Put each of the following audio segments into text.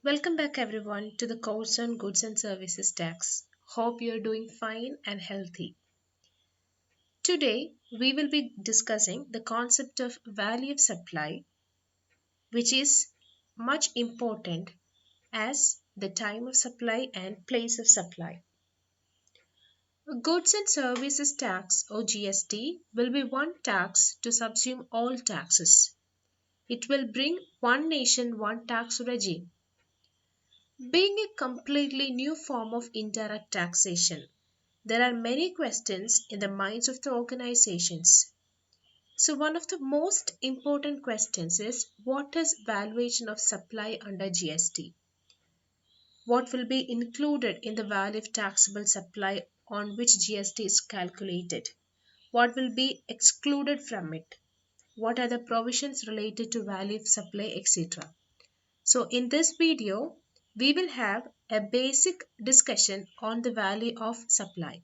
Welcome back everyone to the course on goods and services tax. Hope you're doing fine and healthy. Today we will be discussing the concept of value of supply, which is much important as the time of supply and place of supply. Goods and services tax or GST will be one tax to subsume all taxes. It will bring one nation one tax regime, being a completely new form of indirect taxation. There are many questions in the minds of the organizations. So, one of the most important questions is what is valuation of supply under GST? What will be included in the value of taxable supply on which GST is calculated? What will be excluded from it? What are the provisions related to value of supply, etc.? So, in this video, we will have a basic discussion on the value of supply.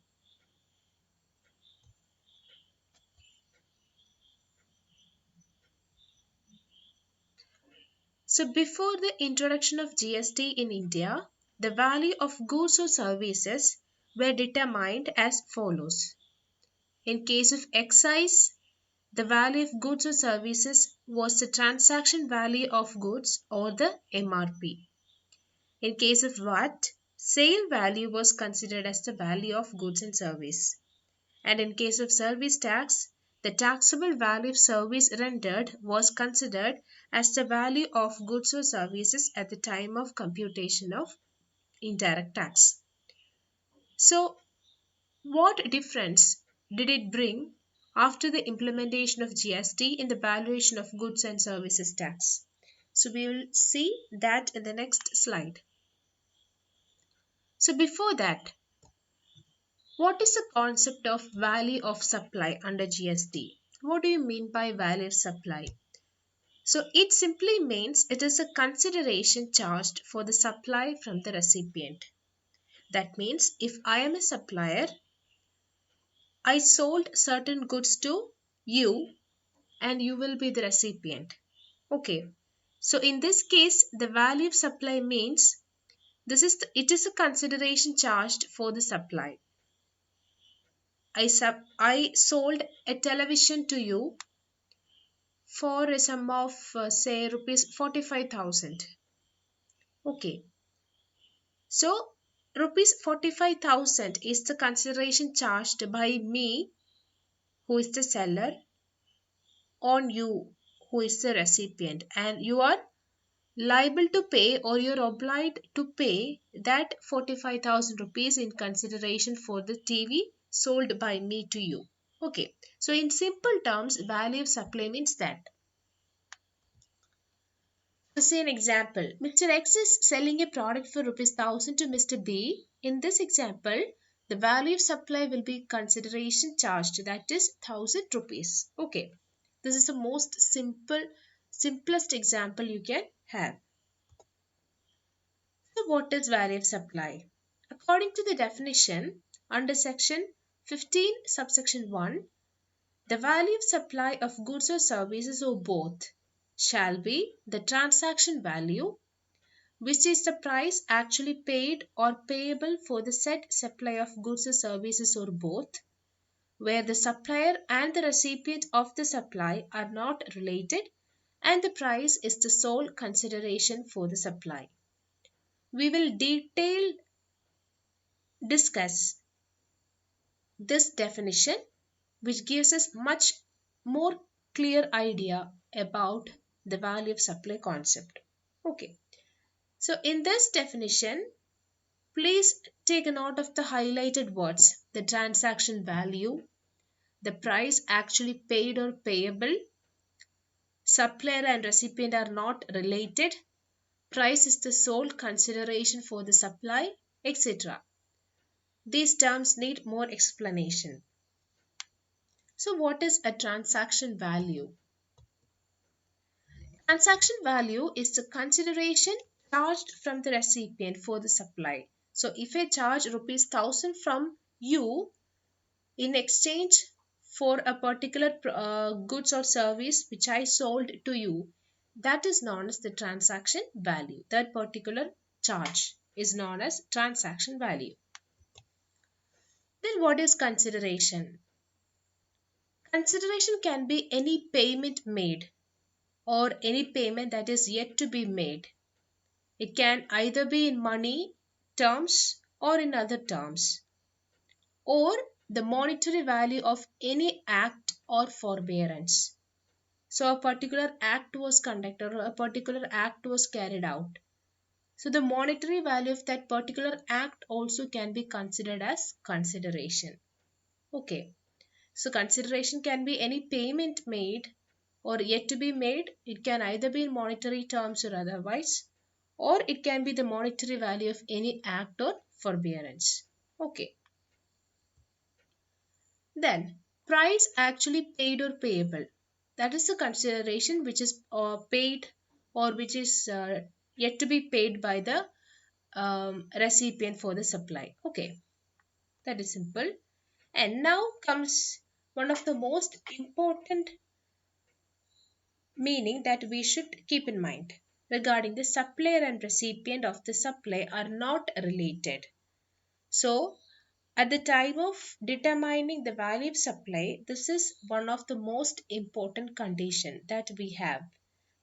So, before the introduction of GST in India, the value of goods or services were determined as follows. In case of excise, the value of goods or services was the transaction value of goods or the MRP. In case of VAT, sale value was considered as the value of goods and service. And in case of service tax, the taxable value of service rendered was considered as the value of goods or services at the time of computation of indirect tax. So, what difference did it bring after the implementation of GST in the valuation of goods and services tax? So, we will see that in the next slide. So, before that, what is the concept of value of supply under GST? What do you mean by value of supply? So it simply means it is a consideration charged for the supply from the recipient. That means if I am a supplier, I sold certain goods to you and you will be the recipient. Okay. So in this case, the value of supply means it is a consideration charged for the supply. I sold a television to you for a sum of say rupees 45,000. Okay. So rupees 45,000 is the consideration charged by me, who is the seller, on you, who is the recipient, and you are liable to pay or you're obliged to pay that 45,000 rupees in consideration for the TV sold by me to you. Okay, so in simple terms, value of supply means that. To say an example, Mr. X is selling a product for rupees 1000 to Mr. B. In this example, the value of supply will be consideration charged, that is 1000 rupees. Okay, this is the most simplest example you can have. So what is value of supply? According to the definition under section 15 subsection 1, the value of supply of goods or services or both shall be the transaction value, which is the price actually paid or payable for the said supply of goods or services or both, where the supplier and the recipient of the supply are not related and the price is the sole consideration for the supply. We will discuss this definition, which gives us much more clear idea about the value of supply concept. Okay, so in this definition, please take a note of the highlighted words: the transaction value, the price actually paid or payable, supplier and recipient are not related, price is the sole consideration for the supply, etc. These terms need more explanation. So, what is a transaction value? Transaction value is the consideration charged from the recipient for the supply. So, if I charge rupees 1000 from you in exchange for a particular goods or service which I sold to you, that is known as the transaction value. That particular charge is known as transaction value. Then what is consideration? Consideration can be any payment made or any payment that is yet to be made. It can either be in money terms or in other terms, or the monetary value of any act or forbearance. So a particular act was conducted or a particular act was carried out. So the monetary value of that particular act also can be considered as consideration. Okay. So consideration can be any payment made or yet to be made. It can either be in monetary terms or otherwise, or it can be the monetary value of any act or forbearance. Okay. Then price actually paid or payable. That is the consideration which is paid or which is yet to be paid by the recipient for the supply. Okay, that is simple. And now comes one of the most important meaning that we should keep in mind regarding the supplier and recipient of the supply are not related. So, at the time of determining the value of supply, this is one of the most important condition that we have,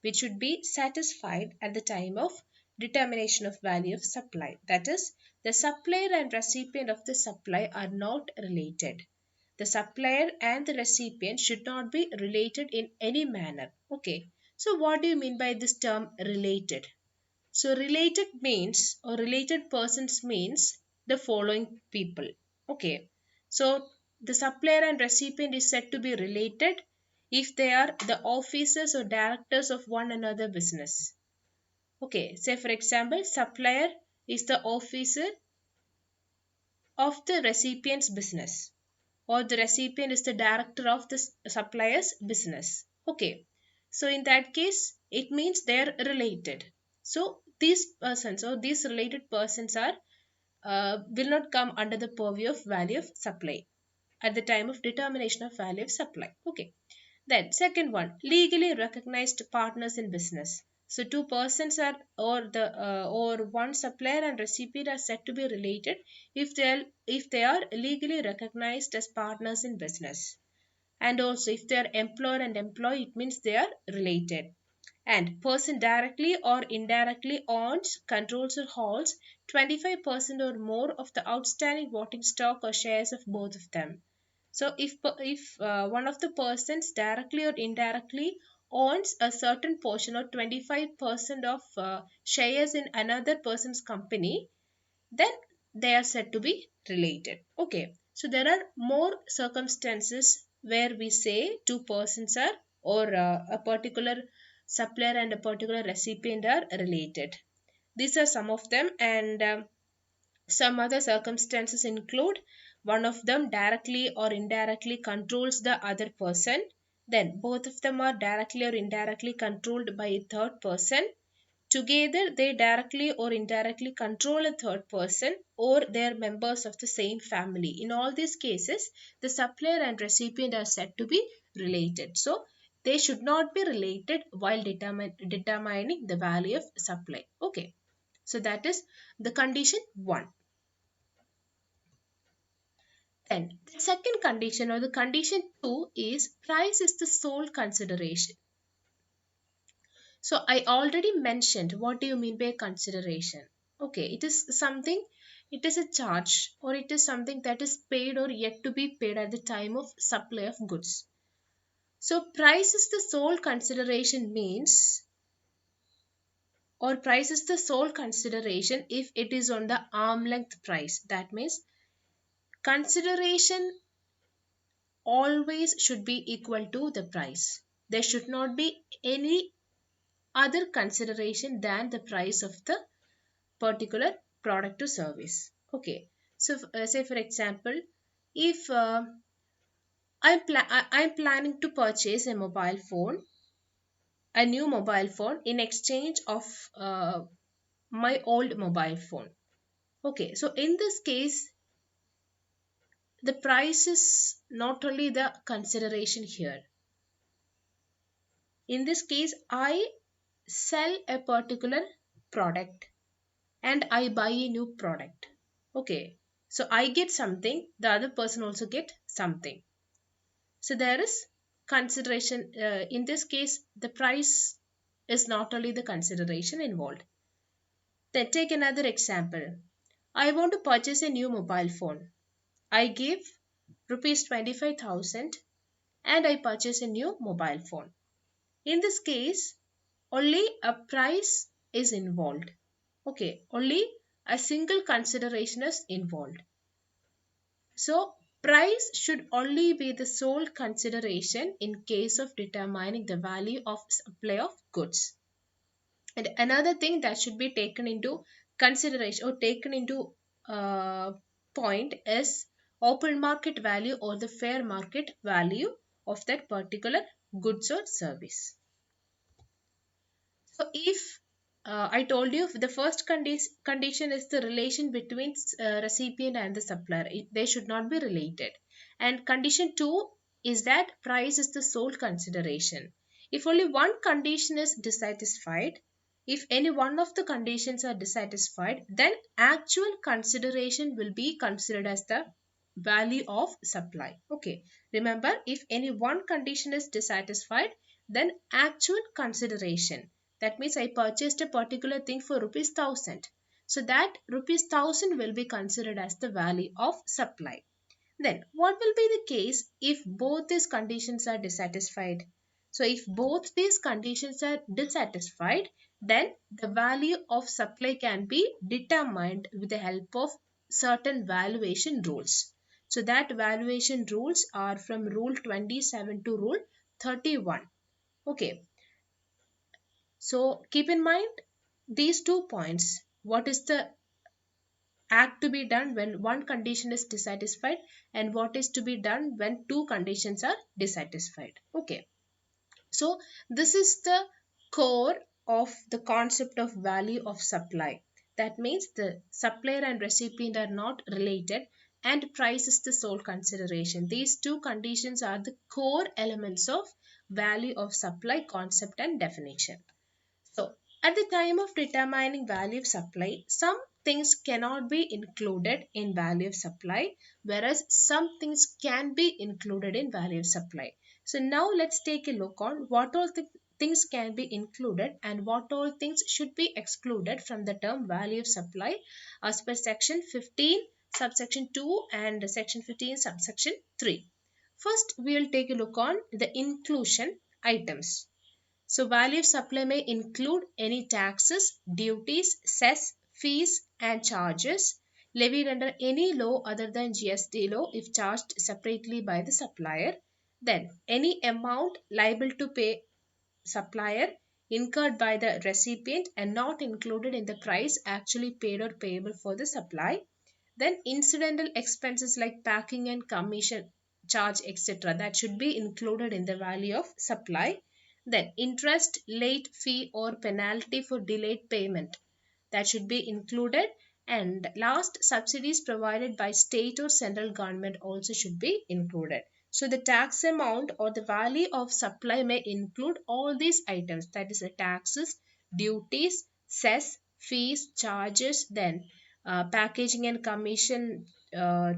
which should be satisfied at the time of determination of value of supply. That is, the supplier and recipient of the supply are not related. The supplier and the recipient should not be related in any manner. Okay. So what do you mean by this term related? So related means or related persons means the following people. Okay. So the supplier and recipient is said to be related if they are the officers or directors of one another business. Okay. Say for example, supplier is the officer of the recipient's business, or the recipient is the director of the supplier's business. Okay. So in that case, it means they are related. So these persons or these related persons are will not come under the purview of value of supply at the time of determination of value of supply. Okay. Then second one, legally recognized partners in business. So two persons are or one supplier and recipient are said to be related if they are legally recognized as partners in business. And also if they are employer and employee, it means they are related. And person directly or indirectly owns, controls or holds 25% or more of the outstanding voting stock or shares of both of them. So if one of the persons directly or indirectly owns a certain portion or 25% of shares in another person's company, then they are said to be related. Okay. So there are more circumstances where we say two persons are or a particular supplier and a particular recipient are related. These are some of them, and some other circumstances include one of them directly or indirectly controls the other person, then both of them are directly or indirectly controlled by a third person. Together, they directly or indirectly control a third person, or they are members of the same family. In all these cases, the supplier and recipient are said to be related. So, they should not be related while determining the value of supply. Okay. So, that is the condition 1. Then, the second condition or the condition 2 is price is the sole consideration. So I already mentioned what do you mean by consideration. Okay, it is a charge or it is something that is paid or yet to be paid at the time of supply of goods. So price is the sole consideration means or price is the sole consideration if it is on the arm length price. That means consideration always should be equal to the price. There should not be any other consideration than the price of the particular product or service. Okay. So say for example, if I'm planning to purchase a new mobile phone in exchange of my old mobile phone. Okay. So in this case, the price is not only the consideration here. In this case, I sell a particular product and I buy a new product. Okay, so I get something, the other person also get something. So there is consideration. In this case, the price is not only the consideration involved. Then take another example. I want to purchase a new mobile phone. I give rupees 25,000 and I purchase a new mobile phone. In this case, only a price is involved. Okay, only a single consideration is involved. So, price should only be the sole consideration in case of determining the value of supply of goods. And another thing that should be taken into consideration or taken into point is open market value or the fair market value of that particular goods or service. So if I told you the first condition is the relation between recipient and the supplier. They should not be related. And condition 2 is that price is the sole consideration. If only one condition is dissatisfied, if any one of the conditions are dissatisfied, then actual consideration will be considered as the value of supply. Okay. Remember, if any one condition is dissatisfied, then actual consideration, that means I purchased a particular thing for rupees 1000. So that rupees 1000 will be considered as the value of supply. Then what will be the case if both these conditions are dissatisfied? So if both these conditions are dissatisfied, then the value of supply can be determined with the help of certain valuation rules. So that valuation rules are from rule 27 to rule 31. Okay. So keep in mind these 2 points. What is the act to be done when one condition is dissatisfied and what is to be done when two conditions are dissatisfied. Okay. So this is the core of the concept of value of supply. That means the supplier and recipient are not related and price is the sole consideration. These two conditions are the core elements of value of supply concept and definition. So, at the time of determining value of supply, some things cannot be included in value of supply, whereas some things can be included in value of supply. So, now let's take a look on what all things can be included and what all things should be excluded from the term value of supply as per section 15, subsection 2 and section 15, subsection 3. First, we will take a look on the inclusion items. So value of supply may include any taxes, duties, cess, fees and charges levied under any law other than GST law if charged separately by the supplier. Then any amount liable to pay supplier incurred by the recipient and not included in the price actually paid or payable for the supply. Then incidental expenses like packing and commission charge, etc., that should be included in the value of supply. Then interest, late fee or penalty for delayed payment, that should be included. And last, subsidies provided by state or central government also should be included. So the tax amount or the value of supply may include all these items, that is the taxes, duties, cess, fees, charges, then packaging and commission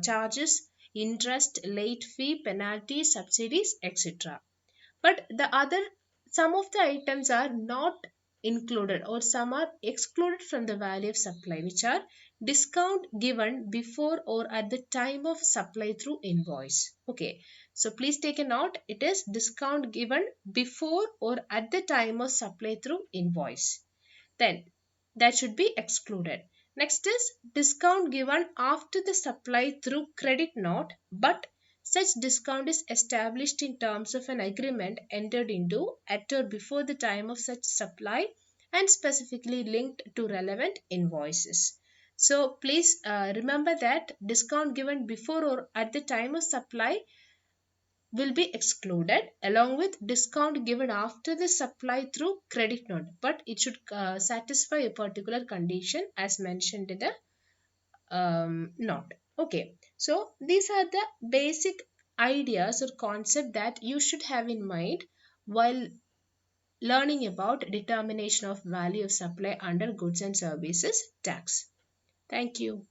charges, interest, late fee, penalties, subsidies, etc. But the other, some of the items are not included or some are excluded from the value of supply, which are discount given before or at the time of supply through invoice. Okay, so please take a note, it is discount given before or at the time of supply through invoice, then that should be excluded. Next is discount given after the supply through credit note, but such discount is established in terms of an agreement entered into at or before the time of such supply and specifically linked to relevant invoices. So please remember that discount given before or at the time of supply will be excluded along with discount given after the supply through credit note, but it should satisfy a particular condition as mentioned in the note. Okay, so these are the basic ideas or concept that you should have in mind while learning about determination of value of supply under goods and services tax. Thank you.